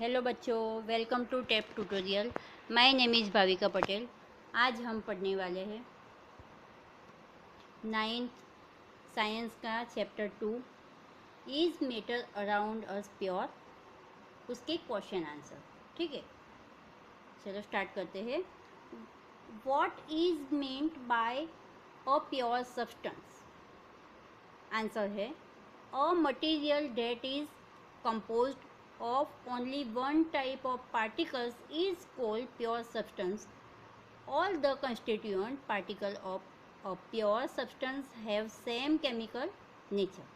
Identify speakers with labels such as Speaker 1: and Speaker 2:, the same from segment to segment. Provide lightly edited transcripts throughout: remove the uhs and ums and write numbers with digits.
Speaker 1: Hello बच्चों, welcome to tape tutorial. My name is Bhavika Patel. आज हम पढ़ने वाले हैं 9th साइंस का chapter 2, is matter around us pure, उसके क्वेश्चन आंसर। ठीक है, चलो स्टार्ट करते हैं। What is meant by a pure substance? Answer है a material that is composed of only one type of particles is called pure substance. All the constituent particles of a pure substance have same chemical nature.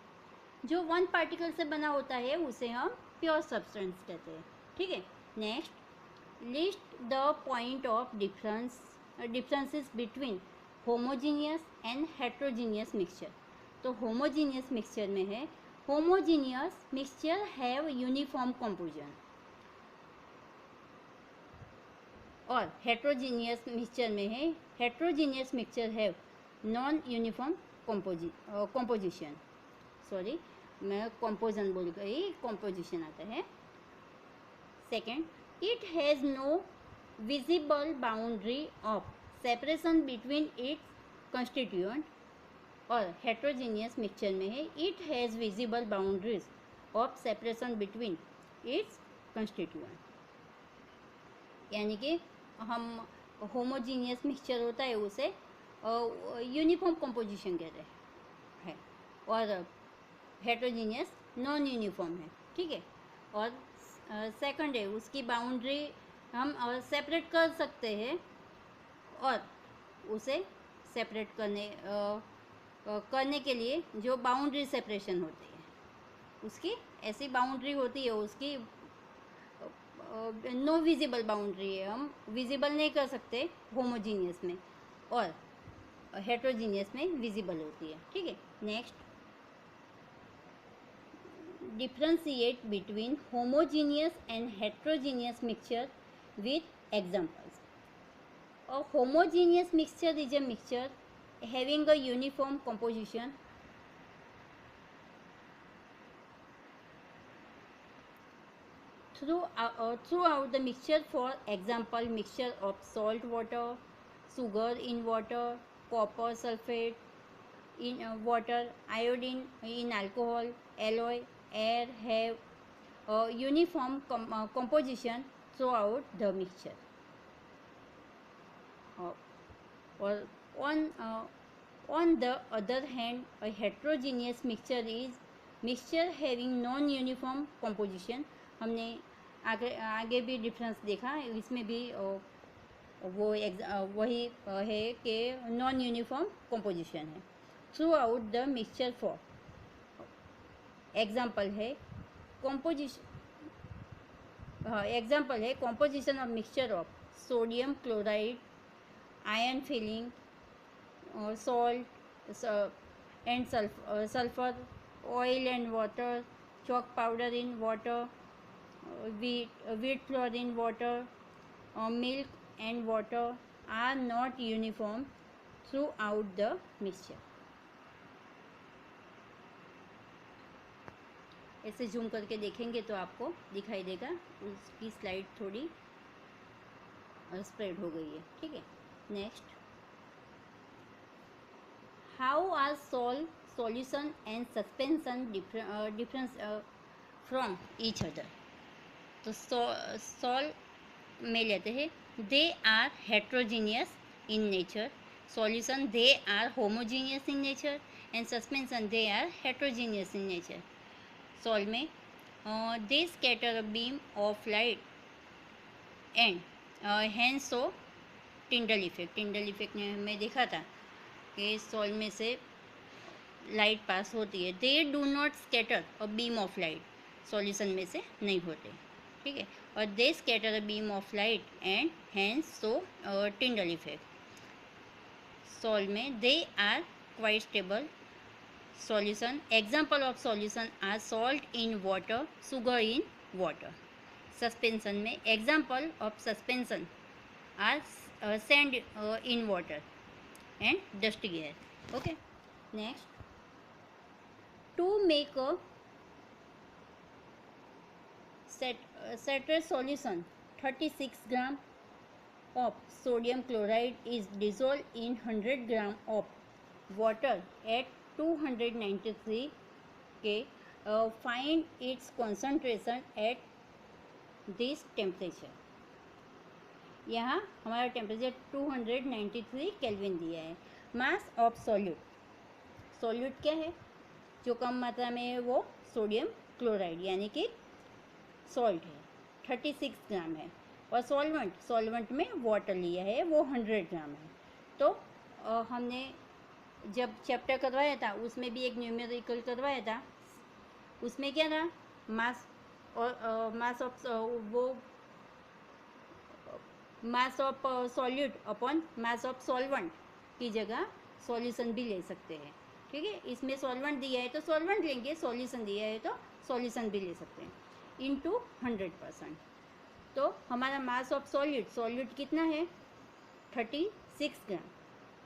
Speaker 1: जो one particle से बना होता है उसे हम pure substance कहते हैं। ठीक है, next, list the point of differences between homogeneous and heterogeneous mixture. तो होमोजीनियस मिक्सचर में है, homogeneous mixture have uniform composition, और हेट्रोजीनियस मिक्सचर में है, heterogeneous mixture have non uniform composition. Sorry, मैं कंपोजन बोल गई, कंपोजिशन आता है। Second, it has no visible boundary of separation between its constituent, और हेट्रोजीनियस मिक्सचर में है, it has visible boundaries of separation between its constituent. यानी कि हम होमोजीनियस मिक्सचर होता है उसे यूनिफॉर्म कंपोजिशन कहते हैं, और हेट्रोजीनियस नॉन यूनिफॉर्म है। ठीक है, और सेकंड है, उसकी बाउंड्री हम सेपरेट कर सकते हैं, और उसे सेपरेट करने के लिए जो बाउंड्री सेपरेशन होती है, उसकी ऐसी बाउंड्री होती है, उसकी नो विजिबल बाउंड्री है, हम विजिबल नहीं कर सकते होमोजीनियस में, और हेट्रोजीनियस में विजिबल होती है। ठीक है, next, differentiate between homogeneous and heterogeneous mixture with examples. A homogeneous mixture is a mixture having a uniform composition throughout the mixture. For example, mixture of salt water, sugar in water, copper sulfate in water, iodine in alcohol, alloy, air have a uniform composition throughout the mixture. Or on the other hand, a heterogeneous mixture is mixture having non-uniform composition. हमने आगे भी difference देखा, इसमें भी वही है कि non uniform composition है throughout the mixture. For example है composition of mixture of sodium chloride, iron filling, salt and sulfur, oil and water, chalk powder in water, wheat flour in water, milk and water are not uniform throughout the mixture. ऐसे zoom करके देखेंगे तो आपको दिखाई देगा, उसकी slide थोड़ी spread हो गई है। ठीक है, next, how are solution and suspension difference from each other. तो सॉल में लेते हैं, they are heterogeneous in nature, solution they are homogeneous in nature, and suspension they are heterogeneous in nature. Sol में they scatter a beam of light and hence show Tyndall effect. Tyndall effect ने हमें देखा था कि sol में से light पास होती है। They do not scatter a beam of light, solution में से नहीं होते। ठीक है, और they scatter a beam of light and hence show Tyndall effect. Sol में they are quite stable solution. Example of solution are salt in water, sugar in water. Suspension में example of suspension are sand in water and dusty air. Okay, next, to make a Citrate solution 36 gram of sodium chloride is dissolved in 100 gram of water at 293 K. Find its concentration at this temperature. यहाँ हमारा temperature 293 kelvin दिया है. Mass of solute क्या है? जो कम मात्रा में है वो सोडियम क्लोराइड यानी कि सॉल्ट है, 36 ग्राम है. और सॉल्वेंट में वाटर लिया है वो 100 ग्राम है. तो हमने जब चैप्टर करवाया था उसमें भी एक न्यूमेरिकल करवाया था. उसमें क्या था? Mass of solute upon mass of solvent की जगह सॉल्यूशन भी ले सकते हैं. ठीक है, इसमें सॉल्वेंट दिया है तो सॉल्वेंट लेंगे, सॉल्यूशन दिया है तो सॉल्यूशन भी ले सकते हैं. इनटू 100%. तो हमारा मास ऑफ सॉल्यूट कितना है? 36 ग्राम.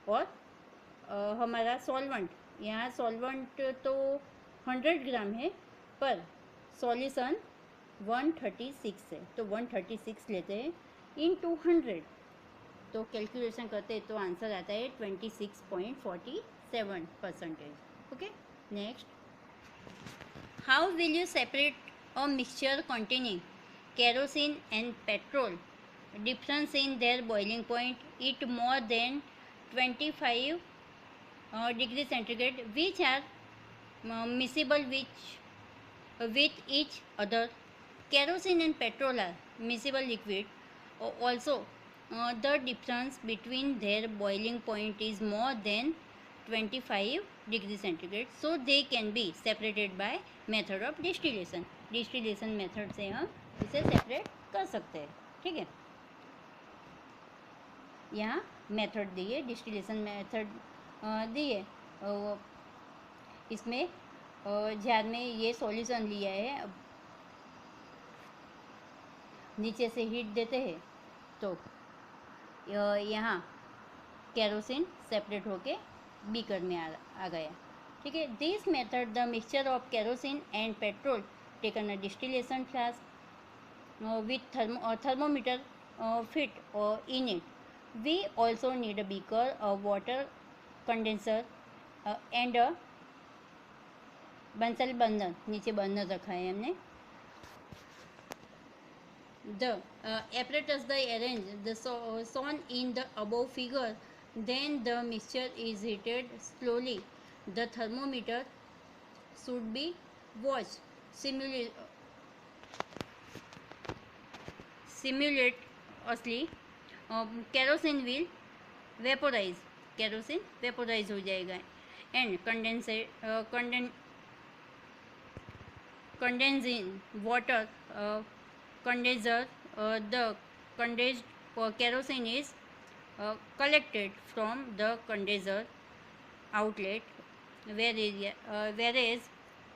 Speaker 1: और हमारा सॉल्वेंट, यहाँ सॉल्वेंट तो 100 ग्राम है पर सॉल्यूशन 136 है तो 136 लेते हैं इनटू 100. तो कैलकुलेशन करते हैं तो आंसर आता है 26.47%. Okay, next. How will you separate a mixture containing kerosene and petrol? Difference in their boiling point it more than 25 degrees centigrade, which are miscible with each other. Kerosene and petrol are miscible liquid. Also, the difference between their boiling point is more than 25 degrees centigrade, so they can be separated by method of distillation. Distillation method से हम इसे separate कर सकते हैं. ठीक है, यहाँ method दिए, डिस्टिलेशन मेथड दिए. इसमें जार में ये सॉल्यूशन लिया है, नीचे से हीट देते हैं तो यहाँ केरोसिन सेपरेट होके बीकर में आ गया. ठीक है, this method the mixture of kerosene and petrol taken a distillation flask with thermometer fit in it. We also need a beaker, a water condenser and a Bunsen burner. नीचे burner रखा है हमने. The apparatus they arrange the shown in the above figure. Then the mixture is heated slowly. The thermometer should be watched simultaneously. Kerosene will vaporize. Kerosene vaporize हो जाएगा and condensing water condenser. The condensed kerosene is collected from the condenser outlet, whereas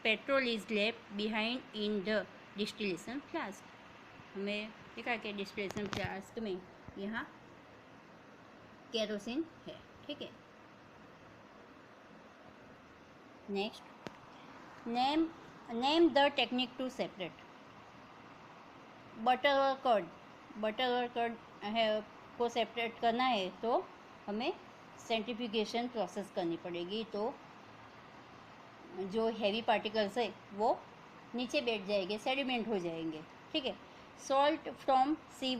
Speaker 1: petrol is left behind in the distillation flask. हमें देखा कि distillation flask में यहाँ kerosene है. ठीक है, next. Name the technique to separate. Butter और curd है को सेपरेट करना है तो हमें सेंट्रीफ्यूगेशन प्रोसेस करनी पड़ेगी. तो जो हैवी पार्टिकल्स है वो नीचे बैठ जाएंगे, सेडिमेंट हो जाएंगे. ठीक है, सॉल्ट फ्रॉम सी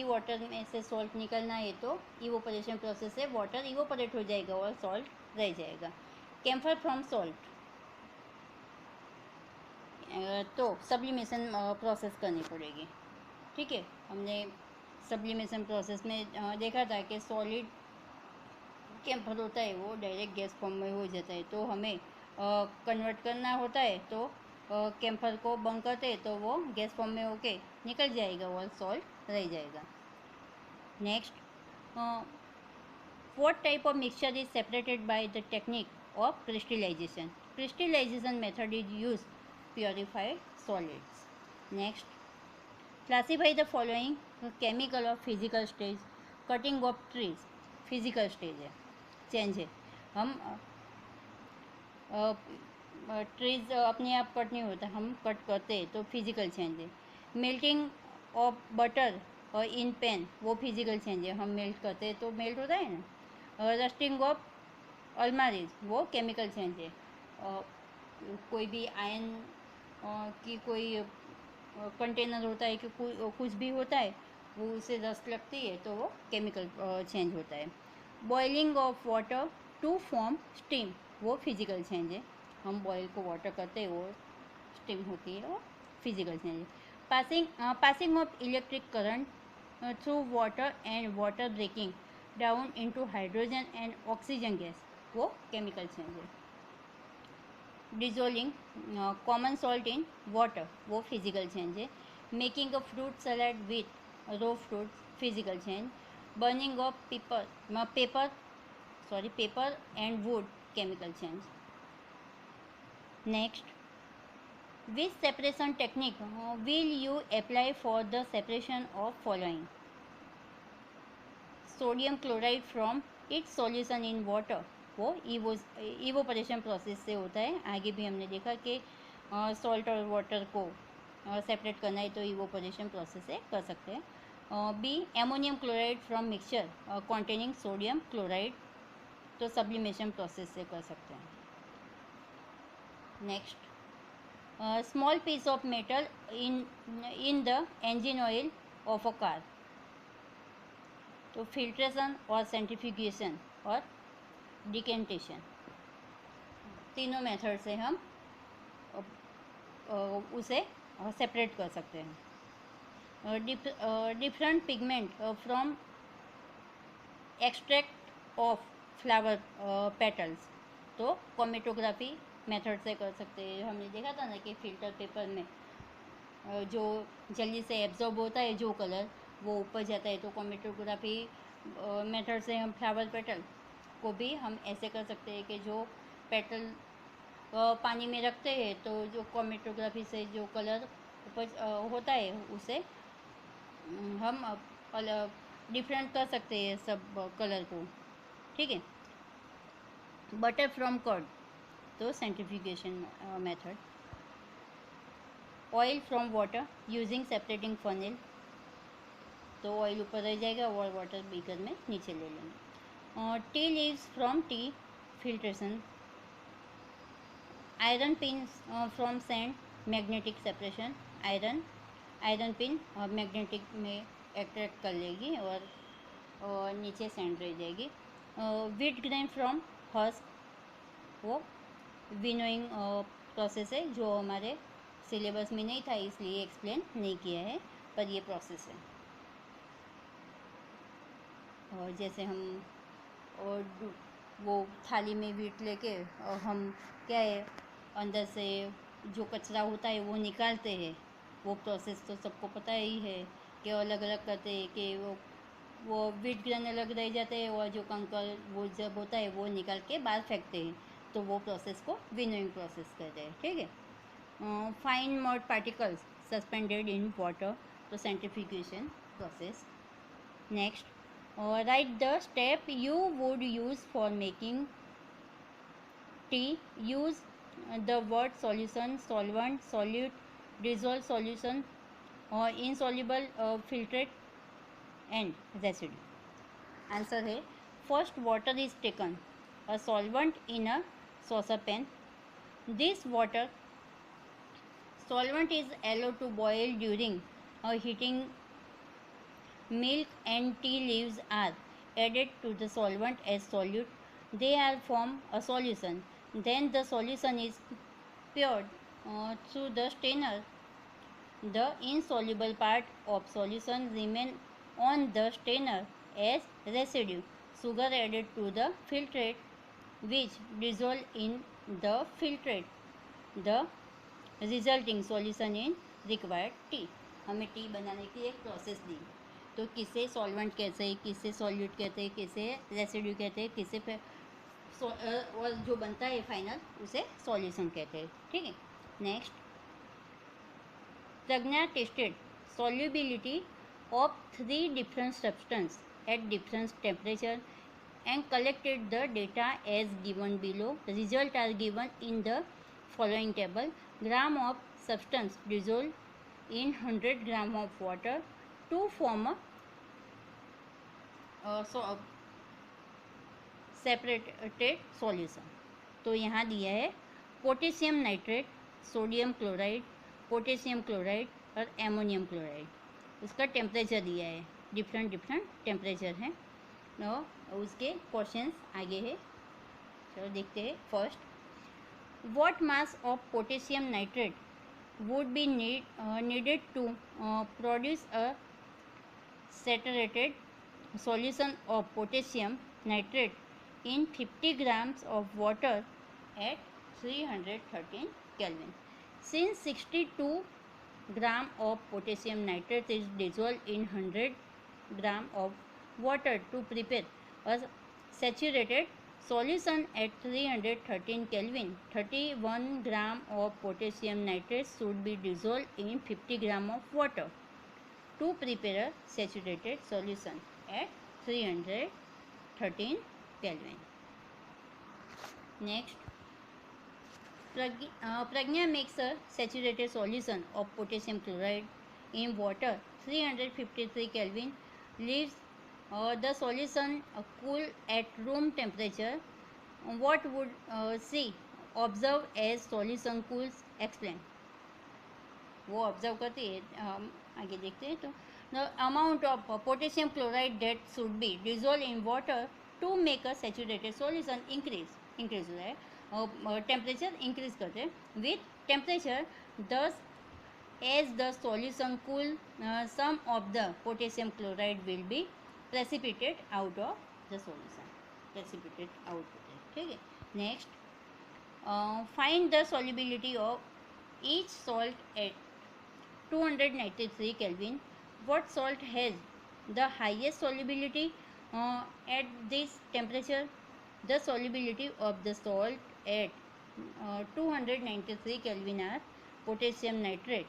Speaker 1: वाटर में से सॉल्ट निकलना है तो इवोपरेशन प्रोसेस से वाटर इवोपरेट हो जाएगा और सॉल्ट रह जाएगा. कैम्फर फ्रॉम सॉल्ट तो सब्लिमेशन प्रोसेस करनी पड़ेगी. ठीक है, हमने सब्लिमेशन प्रोसेस में देखा था कि सॉलिड कैम्फर होता है वो डायरेक्ट गैस फॉर्म में हो जाता है. तो हमें कन्वर्ट करना होता है तो कैम्फर को बंद करते तो वो गैस फॉर्म में होके निकल जाएगा और सॉल्ट रह जाएगा. Next, what type of mixture is separated by the technique of crystallisation. Crystallisation method is use purified solids. Next, classify the following chemical of physical stage. Cutting of trees physical stage है, change है. हम trees अपने आप cut नहीं होता, हम cut करते हैं तो फिजिकल चेंज है. मेल्टिंग ऑफ बटर और इन पेन, वो फिजिकल चेंज है, हम मेल्ट करते हैं तो मेल्ट होता है ना. रस्टिंग ऑफ अलमारीज, वो केमिकल चेंज है. कोई भी आयरन की कोई कंटेनर होता है कि कुछ भी होता है, वो उसे रस्ट लगती है तो वो केमिकल चेंज होता है. Boiling of water to form steam, वो फिजिकल चेंज है, हम बॉयल को वाटर करते हैं वो स्टीम होती है, वो फिजिकल चेंज है. Passing of electric current through water and water breaking down into hydrogen and oxygen gas, वो केमिकल चेंज है. Dissolving common salt in water, वो फिजिकल चेंज है. Making a fruit salad with raw fruit, physical change. Burning of paper and wood, chemical change. Next, which separation technique will you apply for the separation of following? Sodium chloride from its solution in water, वो evaporation process से होता है. आगे भी हमने देखा कि salt और वाटर को सेपरेट करना है तो इवोपरेशन प्रोसेस से कर सकते हैं. B, ammonium chloride from mixture containing sodium chloride, तो सब्लिमेशन प्रोसेस से कर सकते हैं. Next, small piece of metal in the engine oil of a car, तो फिल्ट्रेशन और सेंट्रीफ्यूगेशन और डिकेंटेशन, तीनों मेथड से हम उसे सेपरेट कर सकते हैं. Different pigment from extract of flower petals, तो क्रोमेटोग्राफी मेथड से कर सकते हैं. हमने देखा था ना कि फिल्टर पेपर में जो जल्दी से एब्जॉर्ब होता है जो कलर, वो ऊपर जाता है, तो क्रोमेटोग्राफी मेथड से हम फ्लावर पेटल को भी हम ऐसे कर सकते हैं कि जो पेटल पानी में रखते हैं तो जो क्रोमेटोग्राफी से जो कलर ऊपर होता है उसे हम डिफरेंट कर सकते हैं सब कलर को. ठीक है. बटर फ्रॉम कर्ड, तो centrifugation method. Oil from water using separating funnel, तो ऑयल ऊपर रह जाएगा और वाटर बीकर में नीचे ले लेंगे. Tea leaves from T, filtration. Iron pin from sand, magnetic separation. Iron pin magnetic में अट्रैक्ट कर लेगी और नीचे सैंड रह जाएगी. व्हीट ग्रेन फ्रॉम हस्क, वो विनोइंग प्रोसेस है जो हमारे सिलेबस में नहीं था इसलिए एक्सप्लेन नहीं किया है, पर ये प्रोसेस है. और जैसे हम और वो थाली में व्हीट लेके और हम क्या है अंदर से जो कचरा होता है वो निकालते हैं, वो प्रोसेस तो सबको पता ही है कि अलग अलग करते हैं कि वो व्हीट ग्रेन अलग रह जाते हैं और जो कंकर वो जब होता है वो निकाल के बाहर फेंकते हैं, तो वो प्रोसेस को विनोइंग प्रोसेस कहते हैं. ठीक है. Fine mud particles suspended in water, तो centrifugation process. Next, write the step you would use for making tea. Use the word solution, solvent, solute, dissolved solution or insoluble filtrate and residue. Answer है, first water is taken, a solvent in a saucepan. This water solvent is allowed to boil during heating. Milk and tea leaves are added to the solvent as solute. They are form a solution. Then the solution is poured through the strainer. The insoluble part of solution remain on the strainer as residue. Sugar added to the filtrate which dissolve in the filtrate. The resulting solution in required tea. हमें T बनाने की एक process दी, तो किसे solvent कहते हैं, किसे solute कहते हैं, किसे रेसिड्यू कहते हैं, किसे और जो बनता है फाइनल उसे सॉल्यूशन कहते हैं. ठीक है. Next, Pragya tested solubility of 3 different substances at different temperature and collected the data as given below. Results are given in the following table. Gram of substance dissolved in 100 gram of water to form a separated solution. तो यहाँ दिया है potassium nitrate, sodium chloride, potassium chloride और ammonium chloride. उसका temperature दिया है, different temperature हैं. उसके क्वेश्चंस आगे है, चलो देखते हैं. First, what mass of potassium nitrate would be needed to produce a saturated solution of potassium nitrate in 50 grams of water at 313 Kelvin. Since 62 gram of potassium nitrate is dissolved in 100 gram of water to prepare a saturated solution at 313 Kelvin, 31 gram of potassium nitrate should be dissolved in 50 gram of water to prepare a saturated solution at 313 Kelvin. Next, Pragya makes a saturated solution of potassium chloride in water 353 Kelvin, leaves the solution cool at room temperature. What would she observe as solution cools? Explain. वो observe करती है. आगे देखते हैं. तो the amount of potassium chloride that should be dissolved in water to make a saturated solution increase हो रहा है. टेम्परेचर इंक्रीज करते हैं. With temperature thus as the solution cool, some of the potassium chloride will be precipitated out of the solution. Precipitate out होते हैं. ठीक है. Next, find the solubility of each salt at 293 Kelvin. What salt has the highest solubility at this temperature? The solubility of the salt at 293 Kelvin are potassium nitrate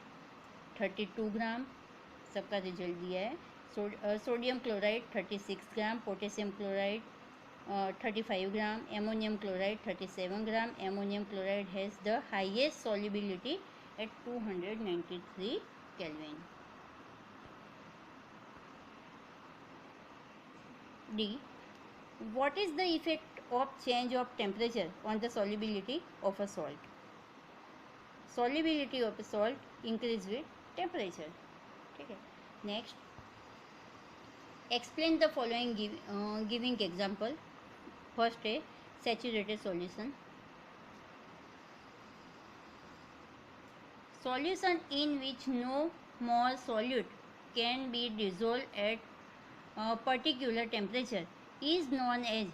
Speaker 1: 32 ग्राम, सबका result दिया है. Sodium chloride 36 gram, potassium chloride 35 gram, ammonium chloride 37 gram. Ammonium chloride has the highest solubility at 293 Kelvin. D. What is the effect of change of temperature on the solubility of a salt? Solubility of a salt increase with temperature. ठीक है. Next, explain the following giving example. First है saturated solution. Solution in which no more solute can be dissolved at a particular temperature is known as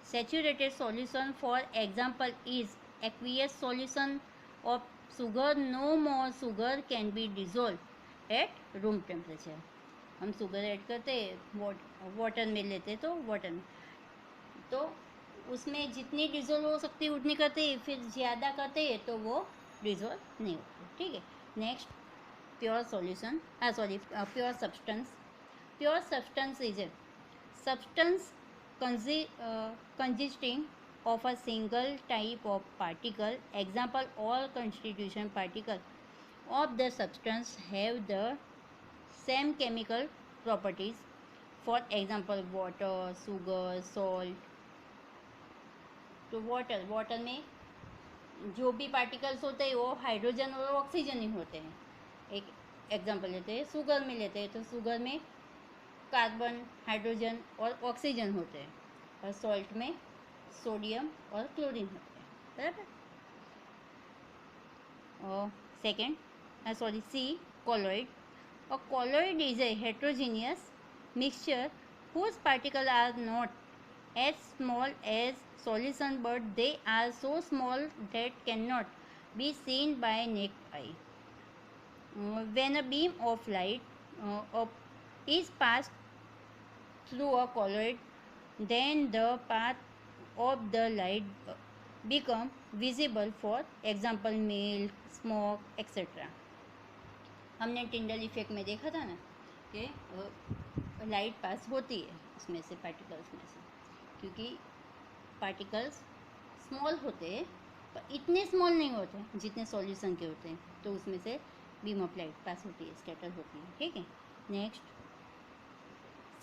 Speaker 1: saturated solution. For example is aqueous solution of sugar. No more sugar can be dissolved at room temperature. हम sugar add करते हैं, water में लेते तो water में, तो उसमें जितनी डिज़ोल्व हो सकती है उतनी करते हैं, फिर ज़्यादा करते हैं तो वो डिज़ोल्व नहीं होती. ठीक है. Next, pure solution, pure substance. Pure substance is a substance consisting of a single type of particle. Example, all constitution particle of the substance have the same chemical properties. For example, water, sugar, salt. तो water में जो भी particles होते हैं वो hydrogen और oxygen ही होते हैं. एक एग्जांपल लेते हैं, शुगर में लेते हैं तो शुगर में कार्बन, हाइड्रोजन और ऑक्सीजन होते हैं, और सॉल्ट में सोडियम और क्लोरीन होते हैं. बराबर. और second, C, colloid. A colloid is a heterogeneous mixture whose particles are not as small as solution, but they are so small that cannot be seen by naked eye. When a beam of light is passed through a colloid, then the path of the light become visible. For example, milk, smoke, etc. हमने Tyndall effect में देखा था ना कि light पास होती है उसमें से, पार्टिकल्स में से, क्योंकि पार्टिकल्स स्मॉल होते हैं पर इतने स्मॉल नहीं होते जितने सॉल्यूशन के होते हैं, तो उसमें से बीम ऑफ लाइट पास होती है, स्कैटर होती है, ठीक है। Next,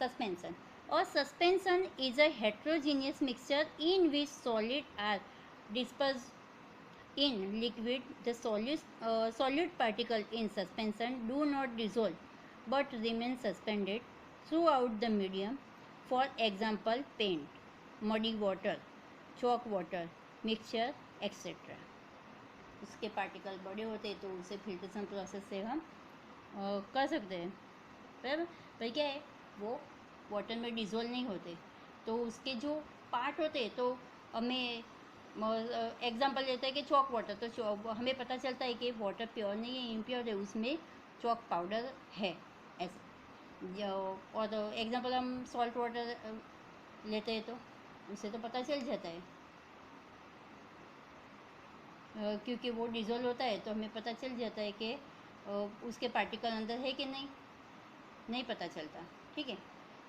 Speaker 1: suspension or suspension is a heterogeneous mixture in which solid are dispersed in liquid. The solid particle in suspension do not dissolve but remain suspended throughout the medium. For example, paint, muddy water, chalk water, mixture, etc. उसके particle बड़े होते हैं तो उसे filtration process से हम कर सकते हैं, पर क्या है, वो वाटर में डिज़ोल्व नहीं होते, तो उसके जो पार्ट होते हैं, तो हमें एग्जांपल लेते हैं कि चॉक वाटर, तो हमें पता चलता है कि वाटर प्योर नहीं है, इम्प्योर है, उसमें चॉक पाउडर है, ऐसे। और एग्जांपल हम सॉल्ट वाटर लेते हैं तो उससे तो पता चल जाता है, क्योंकि वो डिज़ोल्व होता है तो हमें पता चल जाता है कि उसके पार्टिकल अंदर है कि नहीं पता चलता, ठीक है,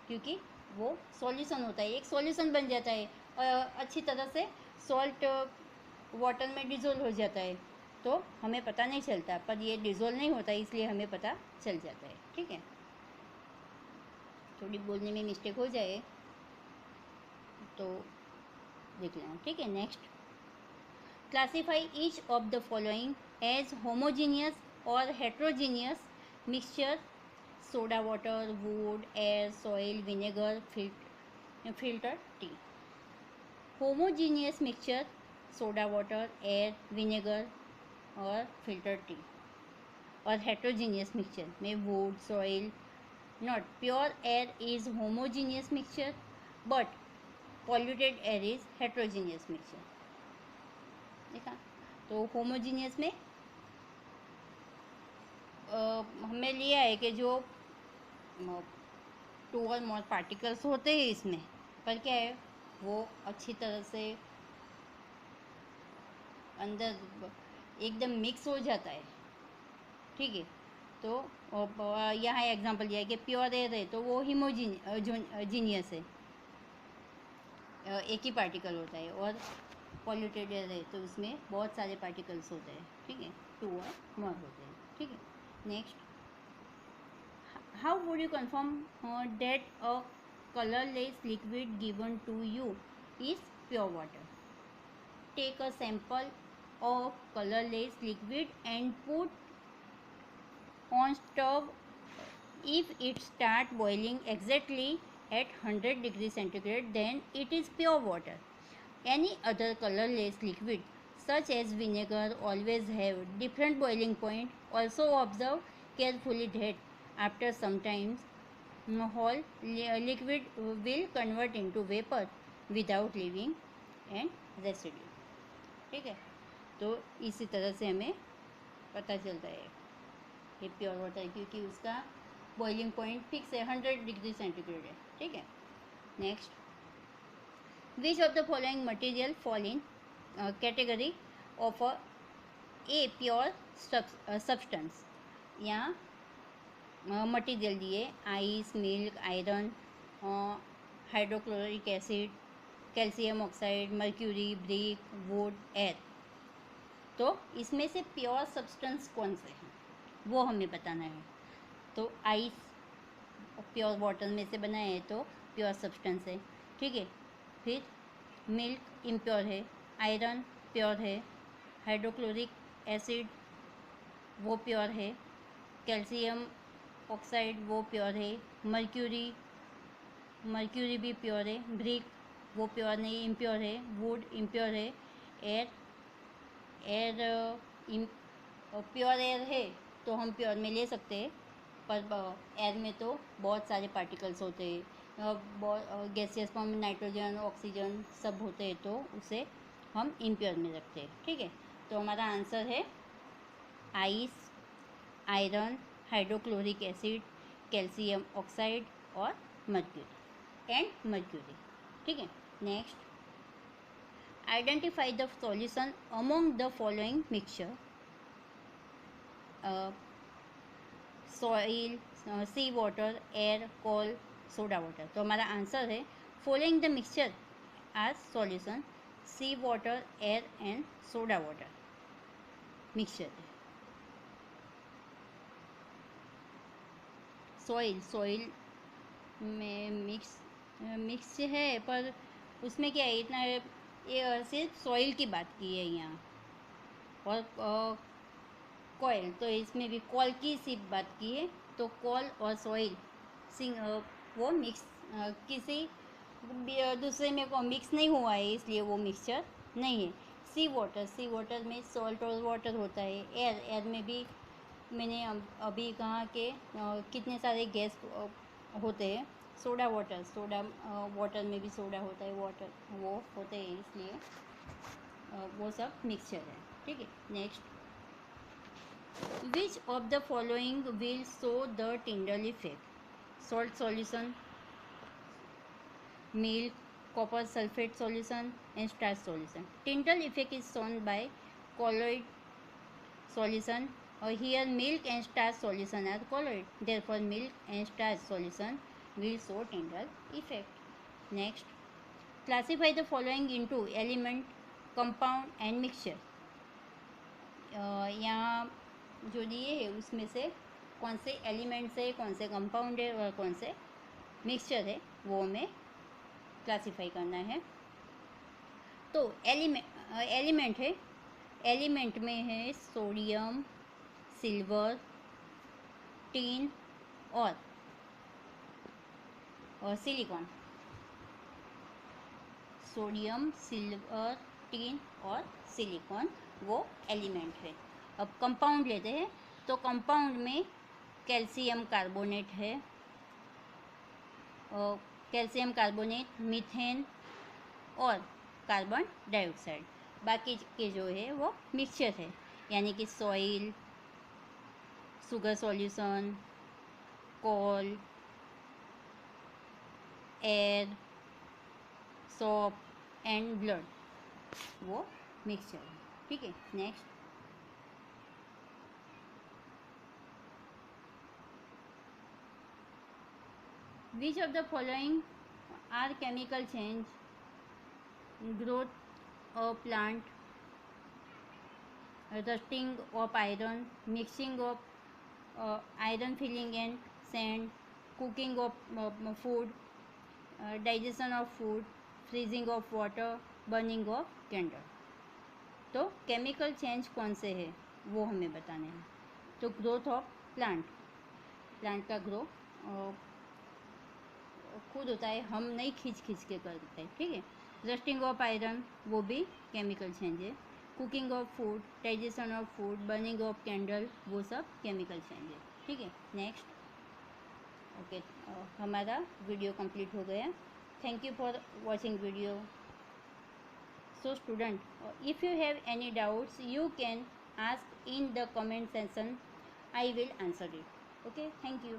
Speaker 1: क्योंकि वो सॉल्यूशन होता है, एक सॉल्यूशन बन जाता है और अच्छी तरह से सॉल्ट वाटर में डिज़ोल्व हो जाता है, तो हमें पता नहीं चलता, पर ये डिज़ोल्व नहीं होता इसलिए हमें पता चल जाता है, ठीक है। थोड़ी बोलने में मिस्टेक हो जाए तो देख लेना, ठीक है। Next, classify each of the following as homogeneous or heterogeneous mixture: soda water, wood, air, soil, vinegar, filter, tea. Homogeneous mixture: soda water, air, vinegar और filter tea. और heterogeneous mixture में wood, soil. Not pure air is homogeneous mixture, but polluted air is heterogeneous mixture. देखा, तो homogeneous में हमने लिया है कि जो 2 और मोर पार्टिकल्स होते हैं इसमें, पर क्या है, वो अच्छी तरह से अंदर एकदम मिक्स हो जाता है, ठीक है। तो यहाँ एग्जांपल दिया है कि प्योर एयर है तो वो होमोजीनियस है, एक ही पार्टिकल होता है, और पॉल्यूटेड एयर है तो उसमें बहुत सारे पार्टिकल्स होते हैं, ठीक है, 2 और मोर होते हैं, ठीक है। Next, how would you confirm that a colorless liquid given to you is pure water? Take a sample of colorless liquid and put on stove. If it start boiling exactly at 100 degrees centigrade, then it is pure water. Any other colorless liquid such as vinegar always have different boiling point. Also observe carefully that after some time whole liquid will convert into vapor without leaving and residue, ठीक है। तो इसी तरह से हमें पता चलता है ये प्योर वाटर है, क्योंकि उसका बॉइलिंग पॉइंट फिक्स है, 100 डिग्री सेंटीग्रेड है, ठीक है। Next, which of the following material fall in category of a pure substance? यहाँ मटेरियल दिए: ice, milk, iron, hydrochloric acid, calcium oxide, mercury, brick, would, air. तो इसमें से प्योर सब्सटेंस कौन से हैं वो हमें बताना है। तो आइस प्योर वाटर में से बना है तो प्योर सब्सटेंस है, ठीक है। फिर मिल्क इम्प्योर है, आयरन प्योर है, हाइड्रोक्लोरिक एसिड वो प्योर है, कैल्शियम ऑक्साइड वो प्योर है, मर्क्यूरी भी प्योर है, ब्रिक वो प्योर नहीं, इम्प्योर है, वुड इम्प्योर है, एयर प्योर एयर है तो हम प्योर में ले सकते हैं, पर एयर में तो बहुत सारे पार्टिकल्स होते हैं, गैसियस फॉर्म में नाइट्रोजन, ऑक्सीजन सब होते हैं, तो उसे हम इम्प्योर में रखते हैं, ठीक है। तो हमारा आंसर है ice, iron, hydrochloric acid, calcium oxide और मर्क्यूरी, ठीक है। Next, identify the solution among the following mixture: soil, sea water, air, coal, soda water. तो हमारा आंसर है following the mixture as solution: sea water, air and soda water mixture है। Soil में mix है, पर उसमें क्या है इतना, ये सिर्फ सॉइल की बात की है यहाँ। और कॉयल, तो इसमें भी कॉल की सिर्फ बात की है, तो कॉल और सॉइल वो मिक्स किसी दूसरे में को मिक्स नहीं हुआ है, इसलिए वो मिक्सचर नहीं है। सी वाटर में सॉल्ट और वाटर होता है। एयर में भी मैंने अभी कहा कि कितने सारे गैस होते हैं। सोडा वाटर में भी सोडा होता है, वाटर वो होते हैं, इसलिए वो सब मिक्सचर है। ठीक है, next, which of the following will show the Tyndall effect? Salt solution, milk, copper sulfate solution, and starch solution. Tyndall effect is shown by colloid solution. Here milk and starch solution are colloid. Therefore, milk and starch solution will show Tyndall effect. Next, classify the following into element, compound and mixture. यहाँ जो दिए है उसमें से कौन से elements है, कौन से कंपाउंड है और कौन से मिक्सचर है, वो हमें क्लासीफाई करना है। तो एलिमेंट है, एलिमेंट में है सोडियम, सिल्वर, टिन और सिलिकॉन। सोडियम, सिल्वर, टिन और सिलिकॉन वो एलिमेंट है। अब कंपाउंड लेते हैं, तो कंपाउंड में कैल्शियम कार्बोनेट है, कैल्शियम कार्बोनेट, मीथेन और कार्बन डाइऑक्साइड। बाकी के जो है वो मिक्सचर है, यानी कि soil, sugar solution, coal, air, soap and blood, वो मिक्सचर है। ठीक है, next, which of the following are chemical change? Growth of plant, rusting of iron, mixing of iron filling and sand, cooking of food, digestion of food, freezing of water, burning of candle। तो chemical change कौन से है वो हमें बताने हैं। तो growth of plant का ग्रो खुद होता है, हम नहीं खींच के करते हैं। ठीक है, रस्टिंग ऑफ आयरन वो भी केमिकल चेंज है। Cooking of food, digestion of food, burning of candle, वो सब केमिकल चेंज है। ठीक है, नेक्स्ट, ओके, हमारा वीडियो कंप्लीट हो गया। Thank you for watching video. So student, if you have any doubts you can ask in the comment section, I will answer it. Okay, thank you.